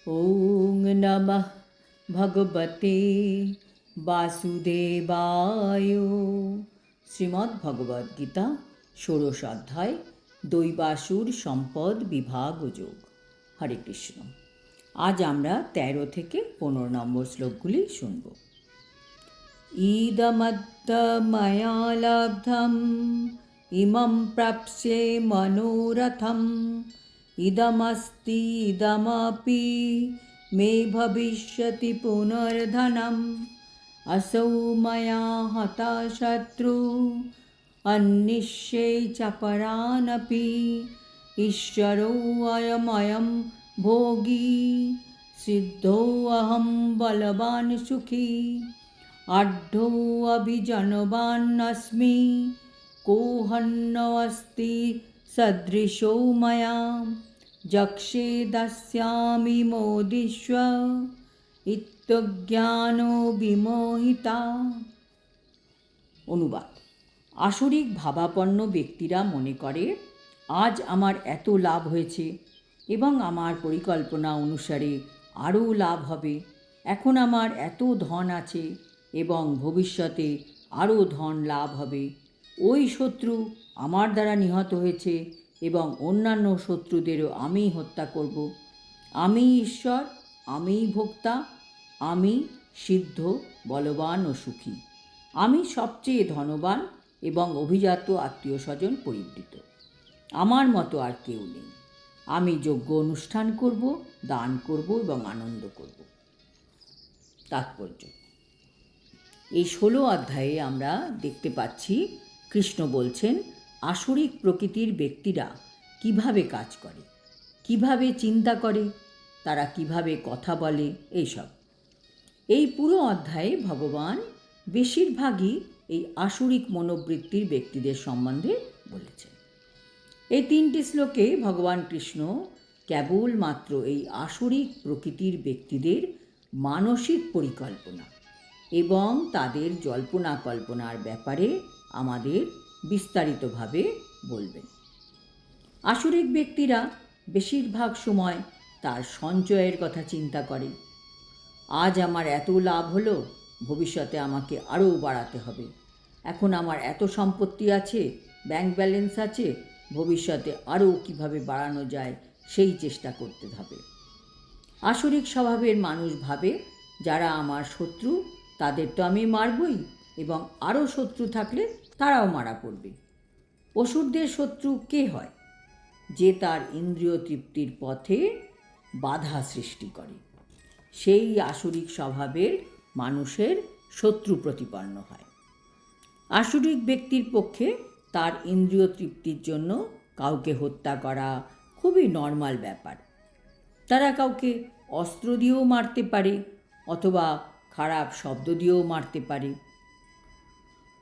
ওং নমঃ ভগবতে বাসুদেবায়। শ্রীমদ্ ভগবদ্গীতা ষোড়শ অধ্যায় দৈবাসুর সম্পদ বিভাগ যোগ। হরে কৃষ্ণ। আজ আমরা 13 থেকে 15 নম্বর শ্লোকগুলি শুনব। ইদমদ্য ময়া লব্ধম ইমং প্রাপ্স্যে মনোরথম ইদমস্তি ইদমপি মে ভবিষ্যতি পুনর্ধনম আসৌ ময়া হতা শত্রু অন্নিশ্যে চ পরানপি ঈশ্বরো অয়ময়ম ভোগী সিদ্ধোऽহং বলবান সুখী আঢ্যোऽভিজনবান্নস্মি কোऽহন্যস্তি সদৃশো ময়া যক্ষে দাস্যামি মোদিষ্য ইত্যজ্ঞানো বিমোহিতা। অনুবাদ: আসরিক ভাবাপন্ন ব্যক্তিরা মনে করে আজ আমার এত লাভ হয়েছে এবং আমার পরিকল্পনা অনুসারে আরও লাভ হবে। এখন আমার এত ধন আছে এবং ভবিষ্যতে আরও ধন লাভ হবে। ওই শত্রু আমার দ্বারা নিহত হয়েছে এবং অন্যান্য শত্রুদেরও আমি হত্যা করব। আমি ঈশ্বর, আমি ভোক্তা, আমি সিদ্ধ, বলবান ও সুখী। আমি সবচেয়ে ধনবান এবং অভিজাত আত্মীয় স্বজন পরিবৃত। আমার মতো আর কেউ নেই। আমি যজ্ঞ অনুষ্ঠান করব, দান করব এবং আনন্দ করব। তাৎপর্য: এই 16 অধ্যায়ে আমরা দেখতে পাচ্ছি কৃষ্ণ বলছেন আসরিক প্রকৃতির ব্যক্তিরা কিভাবে কাজ করে, কিভাবে চিন্তা করে, তারা কিভাবে কথা বলে, এইসব। এই পুরো অধ্যায়ে ভগবান বেশিরভাগই এই আসরিক মনোবৃত্তির ব্যক্তিদের সম্বন্ধে বলেছেন। এই 3টি শ্লোকে ভগবান কৃষ্ণ কেবলমাত্র এই আসরিক প্রকৃতির ব্যক্তিদের মানসিক পরিকল্পনা এবং তাদের জল্পনা কল্পনার ব্যাপারে আমাদের বিস্তারিতভাবে বলবেন। আসরিক ব্যক্তিরা বেশিরভাগ সময় তার সঞ্চয়ের কথা চিন্তা করে। আজ আমার এত লাভ হলো, ভবিষ্যতে আমাকে আরও বাড়াতে হবে। এখন আমার এত সম্পত্তি আছে, ব্যাংক ব্যালেন্স আছে, ভবিষ্যতে আরও কীভাবে বাড়ানো যায় সেই চেষ্টা করতে হবে। আসরিক স্বভাবের মানুষ ভাবে যারা আমার শত্রু তাদের তো আমি মারবই এবং আরও শত্রু থাকলে তারাও মারা পড়বে। অসুরদের শত্রু কে হয়? যে তার ইন্দ্রিয় তৃপ্তির পথে বাধা সৃষ্টি করে, সেই আসরিক স্বভাবের মানুষের শত্রু প্রতিপন্ন হয়। আসরিক ব্যক্তির পক্ষে তার ইন্দ্রিয় তৃপ্তির জন্য কাউকে হত্যা করা খুবই নর্মাল ব্যাপার। তারা কাউকে অস্ত্র দিয়েও মারতে পারে অথবা খারাপ শব্দ দিয়েও মারতে পারে।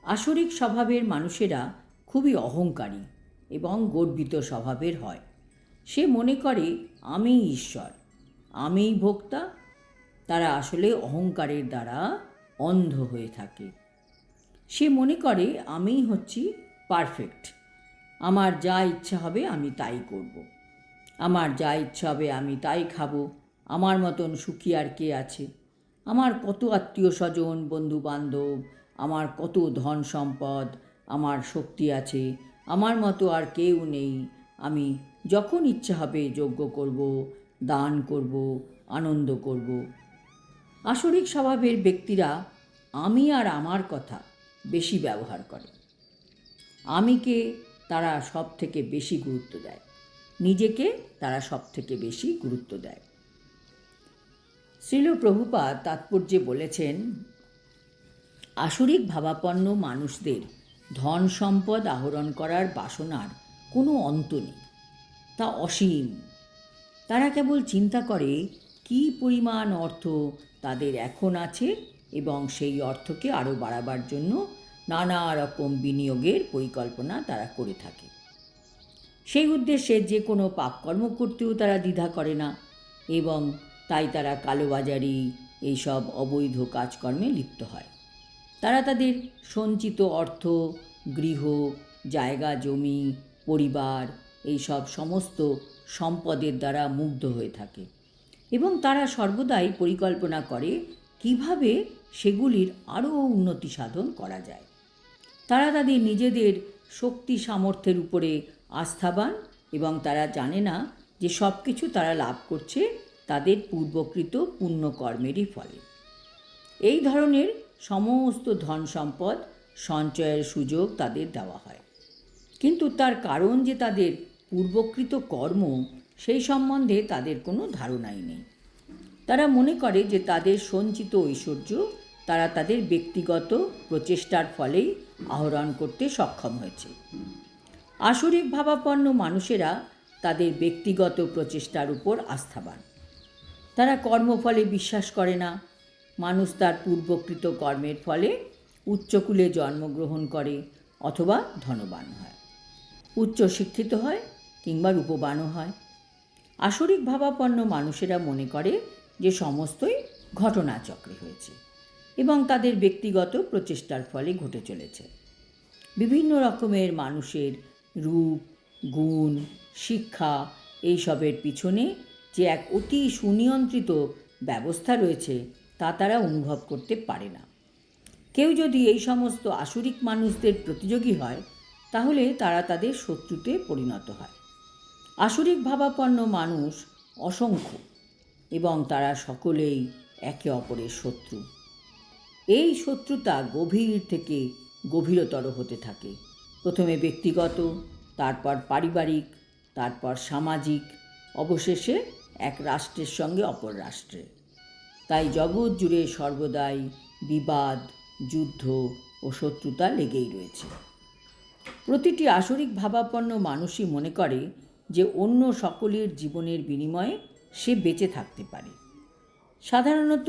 আসরিক স্বভাবের মানুষেরা খুবই অহংকারী এবং গর্বিত স্বভাবের হয়। সে মনে করে আমি ঈশ্বর, আমিই ভোক্তা। তারা আসলে অহংকারের দ্বারা অন্ধ হয়ে থাকে। সে মনে করে আমিই হচ্ছি পারফেক্ট, আমার যা ইচ্ছা হবে আমি তাই করব, আমার যা ইচ্ছা হবে আমি তাই খাবো, আমার মতন সুখী আর কে আছে, আমার কত আত্মীয় স্বজন, বন্ধু বান্ধব, আমার কত ধন সম্পদ, আমার শক্তি আছে, আমার মতো আর কেউ নেই, আমি যখন ইচ্ছা হবে যজ্ঞ করব, দান করব, আনন্দ করব। আসরিক স্বভাবের ব্যক্তিরা আমি আর আমার কথা বেশি ব্যবহার করে। আমিকে তারা সব থেকে বেশি গুরুত্ব দেয়, নিজেকে তারা সব থেকে বেশি গুরুত্ব দেয়। শ্রীল প্রভুপাদ তাৎপর্যে বলেছেন, আসরিক ভাবাপন্ন মানুষদের ধন সম্পদ আহরণ করার বাসনার কোনো অন্ত নেই, তা অসীম। তারা কেবল চিন্তা করে কী পরিমাণ অর্থ তাদের এখন আছে এবং সেই অর্থকে আরও বাড়াবার জন্য নানা রকম বিনিয়োগের পরিকল্পনা তারা করে থাকে। সেই উদ্দেশ্যে যে কোনো পাপকর্ম করতেও তারা দ্বিধা করে না এবং তাই তারা কালোবাজারি এইসব অবৈধ কাজকর্মে লিপ্ত হয়। তারা তাদের সঞ্চিত অর্থ, গৃহ, জায়গা জমি, পরিবার, এইসব সমস্ত সম্পদের দ্বারা মুগ্ধ হয়ে থাকে এবং তারা সর্বদাই পরিকল্পনা করে কিভাবে সেগুলির আরও উন্নতি সাধন করা যায়। তারা তাদের নিজেদের শক্তি সামর্থ্যের উপরে আস্থাবান এবং তারা জানে না যে সব কিছু তারা লাভ করছে তাদের পূর্বকৃত পুণ্যকর্মেরই ফলে। এই ধরনের সমস্ত ধন সম্পদ সঞ্চয়ের সুযোগ তাদের দেওয়া হয়, কিন্তু তার কারণ যে তাদের পূর্বকৃত কর্ম সেই সম্বন্ধে তাদের কোনো ধারণাই নেই। তারা মনে করে যে তাদের সঞ্চিত ঐশ্বর্য তারা তাদের ব্যক্তিগত প্রচেষ্টার ফলেই আহরণ করতে সক্ষম হয়েছে। আসরিক ভাবাপন্ন মানুষেরা তাদের ব্যক্তিগত প্রচেষ্টার উপর আস্থাবান। তারা কর্মফলে বিশ্বাস করে না। মানুষ তার পূর্বকৃত কর্মের ফলে উচ্চকুলে জন্মগ্রহণ করে অথবা ধনবান হয়, উচ্চশিক্ষিত হয় কিংবা রূপবানও হয়। আসরিক ভাবাপন্ন মানুষেরা মনে করে যে সমস্তই ঘটনাচক্রে হয়েছে এবং তাদের ব্যক্তিগত প্রচেষ্টার ফলে ঘটে চলেছে। বিভিন্ন রকমের মানুষের রূপ, গুণ, শিক্ষা এইসবের পিছনে যে এক অতি সুনিয়ন্ত্রিত ব্যবস্থা রয়েছে তা তারা অনুভব করতে পারে না। কেউ যদি এই সমস্ত আসরিক মানুষদের প্রতিযোগী হয় তাহলে তারা তাদের শত্রুতে পরিণত হয়। আসরিক ভাবাপন্ন মানুষ অসংখ্য এবং তারা সকলেই একে অপরের শত্রু। এই শত্রুতা গভীর থেকে গভীরতর হতে থাকে, প্রথমে ব্যক্তিগত, তারপর পারিবারিক, তারপর সামাজিক, অবশেষে এক রাষ্ট্রের সঙ্গে অপর রাষ্ট্রে। তাই জগৎ জুড়ে সর্বদাই বিবাদ, যুদ্ধ ও শত্রুতা লেগেই রয়েছে। প্রতিটি আসরিক ভাবাপন্ন মানুষই মনে করে যে অন্য সকলের জীবনের বিনিময়ে সে বেঁচে থাকতে পারে। সাধারণত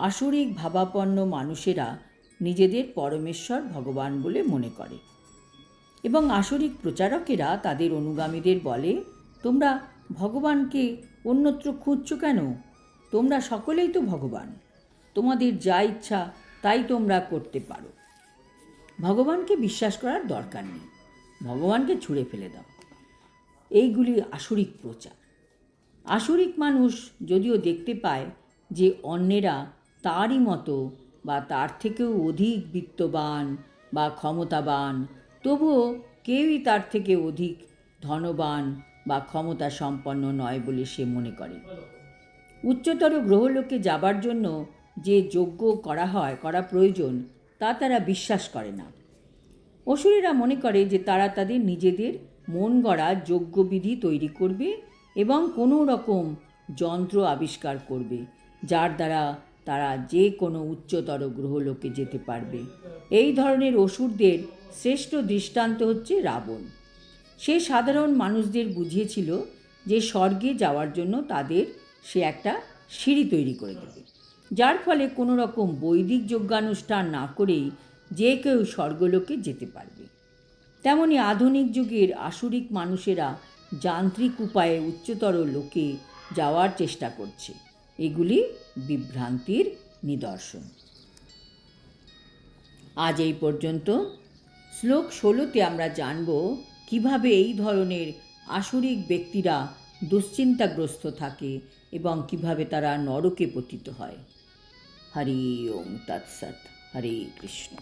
আসরিক ভাবাপন্ন মানুষেরা নিজেদের পরমেশ্বর ভগবান বলে মনে করে এবং আসরিক প্রচারকেরা তাদের অনুগামীদের বলে, তোমরা ভগবানকে অন্যত্র খুঁজছো কেন? তোমরা সকলেই তো ভগবান, তোমাদের যা ইচ্ছা তাই তোমরা করতে পারো। ভগবানকে বিশ্বাস করার দরকার নেই, ভগবানকে ছুঁড়ে ফেলে দাও। এইগুলি আসরিক প্রচার। আসরিক মানুষ যদিও দেখতে পায় যে অন্যেরা তারই মতো বা তার থেকেও অধিক বিত্তবান বা ক্ষমতাবান, তবুও কেউই তার থেকে অধিক ধনবান বা ক্ষমতা সম্পন্ন নয় বলে সে মনে করে। উচ্চতর গ্রহলোকে যাবার জন্য যে যজ্ঞ করা প্রয়োজন তা তারা বিশ্বাস করে না। অসুরেরা মনে করে যে তারা তাদের নিজেদের মন গড়া যজ্ঞবিধি তৈরি করবে এবং কোনো রকম যন্ত্র আবিষ্কার করবে যার দ্বারা তারা যে কোনো উচ্চতর গ্রহলোকে যেতে পারবে। এই ধরনের অসুরদের শ্রেষ্ঠ দৃষ্টান্ত হচ্ছে রাবণ। সে সাধারণ মানুষদের বুঝিয়েছিল যে স্বর্গে যাওয়ার জন্য তাদের সে একটা সিঁড়ি তৈরি করে দেবে, যার ফলে কোনো রকম বৈদিক যজ্ঞানুষ্ঠান না করেই যে কেউ স্বর্গলোকে যেতে পারবে। তেমনি আধুনিক যুগের আসরিক মানুষেরা যান্ত্রিক উপায়ে উচ্চতর লোকে যাওয়ার চেষ্টা করছে। এগুলি বিভ্রান্তির নিদর্শন। আজ এই পর্যন্ত। শ্লোক 16তে আমরা জানব কিভাবে এই ধরনের আসরিক ব্যক্তিরা দুশ্চিন্তাগ্রস্ত থাকে এবং কিভাবে তারা নরকে পতিত হয়। হরি ওম তৎসৎ। হরে কৃষ্ণ।